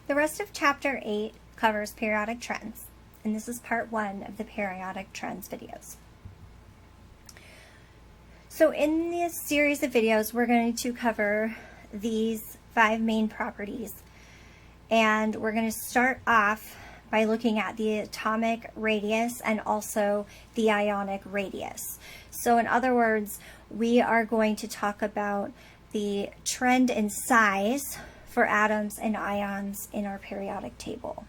The rest of Chapter 8 covers periodic trends, and this is part 1 of the periodic trends videos. So in this series of videos, we're going to cover these 5 main properties, and we're going to start off by looking at the atomic radius and also the ionic radius. So in other words, we are going to talk about the trend in size for atoms and ions in our periodic table.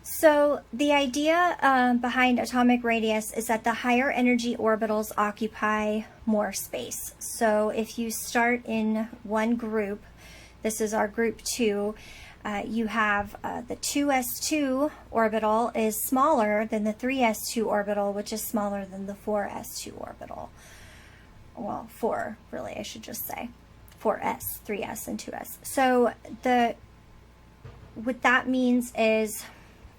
So the idea behind atomic radius is that the higher energy orbitals occupy more space. So if you start in one group, this is our group 2, you have the 2s2 orbital is smaller than the 3s2 orbital, which is smaller than the 4s2 orbital. Well, 4 really, I should just say. 4s, 3s, and 2s. So what that means is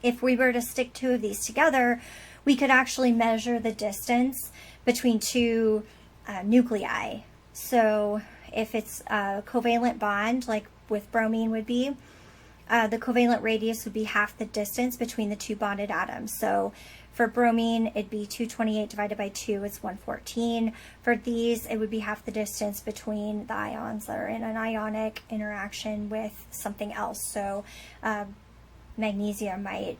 if we were to stick 2 of these together, we could actually measure the distance between 2 nuclei. So if it's a covalent bond, like with bromine would be, the covalent radius would be half the distance between the 2 bonded atoms. So for bromine, it'd be 228 divided by 2 is 114. For these, it would be half the distance between the ions that are in an ionic interaction with something else. So magnesium might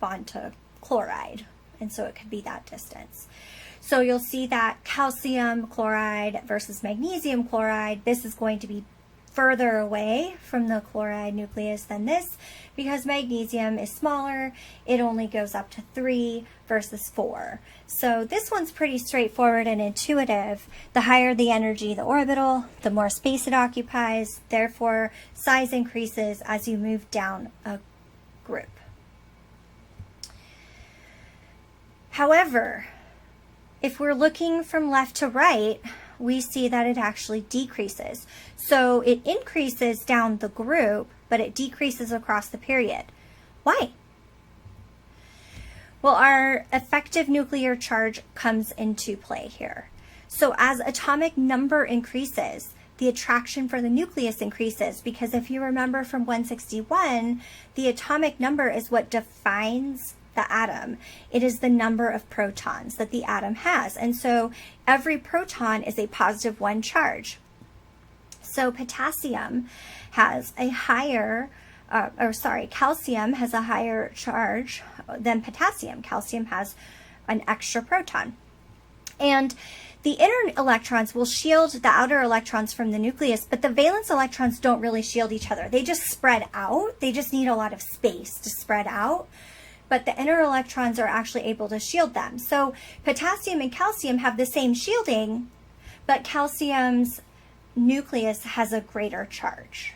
bond to chloride, and so it could be that distance. So you'll see that calcium chloride versus magnesium chloride, this is going to be further away from the chloride nucleus than this, because magnesium is smaller. It only goes up to 3 versus 4. So this one's pretty straightforward and intuitive. The higher the energy of the orbital, the more space it occupies. Therefore, size increases as you move down a group. However, if we're looking from left to right, we see that it actually decreases. So it increases down the group, but it decreases across the period. Why? Well, our effective nuclear charge comes into play here. So as atomic number increases, the attraction for the nucleus increases, because if you remember from 161, the atomic number is what defines the atom. It is the number of protons that the atom has. And so every proton is a positive 1 charge. So potassium has a higher, calcium has a higher charge than potassium. Calcium has an extra proton. And the inner electrons will shield the outer electrons from the nucleus, but the valence electrons don't really shield each other. They just spread out. They just need a lot of space to spread out. But the inner electrons are actually able to shield them. So potassium and calcium have the same shielding, but calcium's nucleus has a greater charge.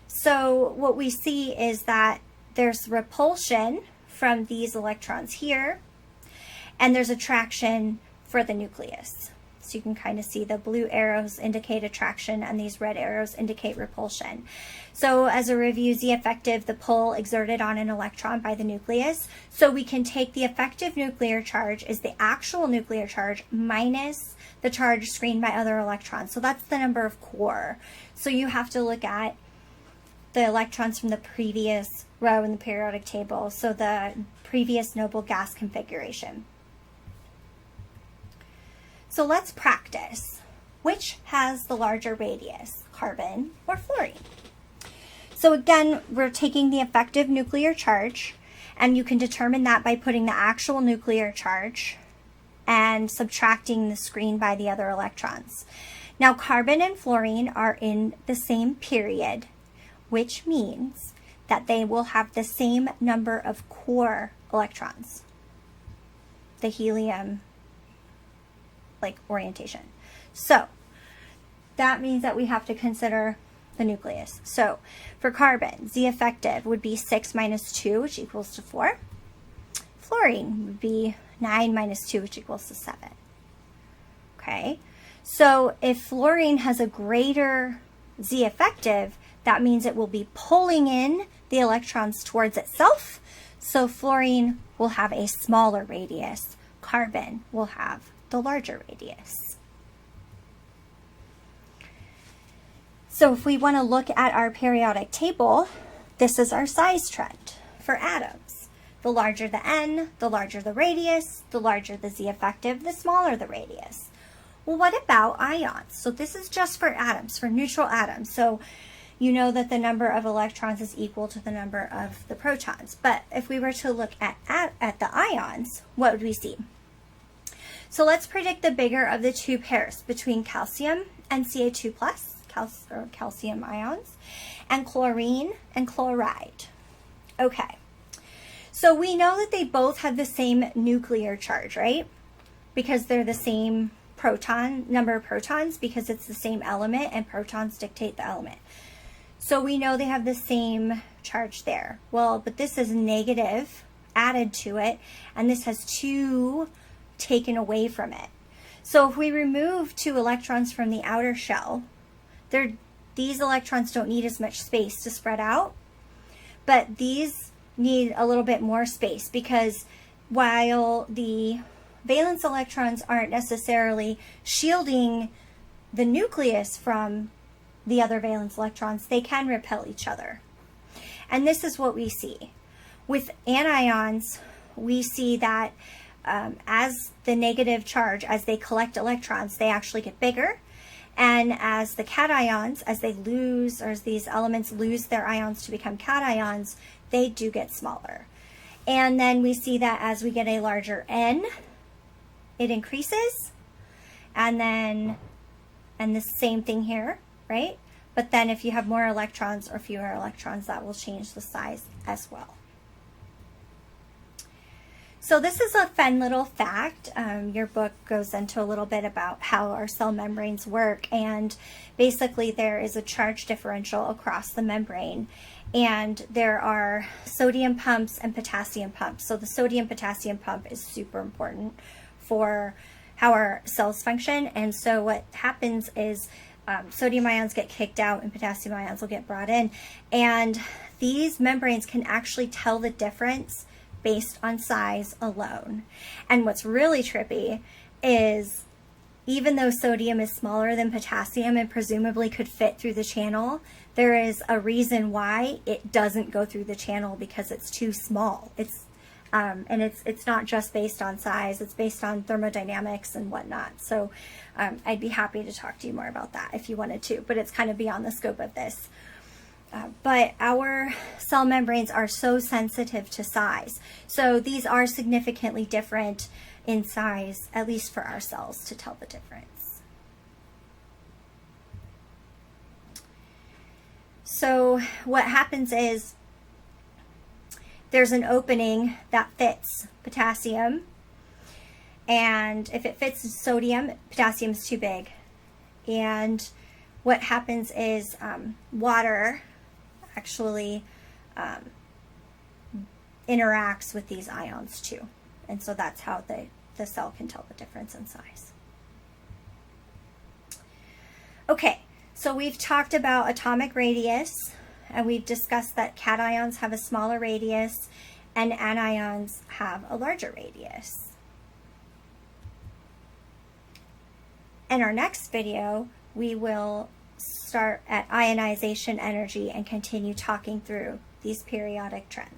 So what we see is that there's repulsion from these electrons here, and there's attraction for the nucleus. So you can kind of see the blue arrows indicate attraction and these red arrows indicate repulsion. So as a review, Z effective, the pull exerted on an electron by the nucleus. So we can take the effective nuclear charge is the actual nuclear charge minus the charge screened by other electrons. So that's the number of core. So you have to look at the electrons from the previous row in the periodic table. So the previous noble gas configuration. So let's practice. Which has the larger radius, carbon or fluorine? So again, we're taking the effective nuclear charge, and you can determine that by putting the actual nuclear charge and subtracting the screen by the other electrons. Now, carbon and fluorine are in the same period, which means that they will have the same number of core electrons, the helium orientation. So that means that we have to consider the nucleus. So for carbon, Z effective would be 6 minus 2, which equals to 4. Fluorine would be 9 minus 2, which equals to 7. Okay, so if fluorine has a greater Z effective, that means it will be pulling in the electrons towards itself. So fluorine will have a smaller radius. Carbon will have the larger radius. So if we want to look at our periodic table, this is our size trend for atoms. The larger the n, the larger the radius, the larger the z effective, the smaller the radius. Well, what about ions? So this is just for atoms, for neutral atoms. So you know that the number of electrons is equal to the number of the protons. But if we were to look at the ions, what would we see? So let's predict the bigger of the two pairs between calcium and Ca2+, calcium ions, and chlorine and chloride. Okay, so we know that they both have the same nuclear charge, right? Because they're the same number of protons, because it's the same element and protons dictate the element. So we know they have the same charge there. Well, but this is negative added to it, and this has 2 taken away from it. So if we remove 2 electrons from the outer shell, these electrons don't need as much space to spread out, but these need a little bit more space, because while the valence electrons aren't necessarily shielding the nucleus from the other valence electrons, they can repel each other. And this is what we see. With anions, we see that as the negative charge, as they collect electrons, they actually get bigger. And as the cations, as they lose, or as these elements lose their ions to become cations, they do get smaller. And then we see that as we get a larger N, it increases. And the same thing here, right? But then if you have more electrons or fewer electrons, that will change the size as well. So this is a fun little fact. Your book goes into a little bit about how our cell membranes work, and basically there is a charge differential across the membrane, and there are sodium pumps and potassium pumps. So the sodium-potassium pump is super important for how our cells function, and so what happens is sodium ions get kicked out and potassium ions will get brought in, and these membranes can actually tell the difference based on size alone. And what's really trippy is, even though sodium is smaller than potassium and presumably could fit through the channel, there is a reason why it doesn't go through the channel, because it's too small. And it's not just based on size, it's based on thermodynamics and whatnot. So I'd be happy to talk to you more about that if you wanted to, but it's kind of beyond the scope of this. But our cell membranes are so sensitive to size. So these are significantly different in size, at least for our cells, to tell the difference. So what happens is there's an opening that fits potassium, and if it fits sodium, potassium is too big. And what happens is water actually interacts with these ions too. And so that's how the cell can tell the difference in size. Okay, so we've talked about atomic radius, and we've discussed that cations have a smaller radius and anions have a larger radius. In our next video, we will start at ionization energy and continue talking through these periodic trends.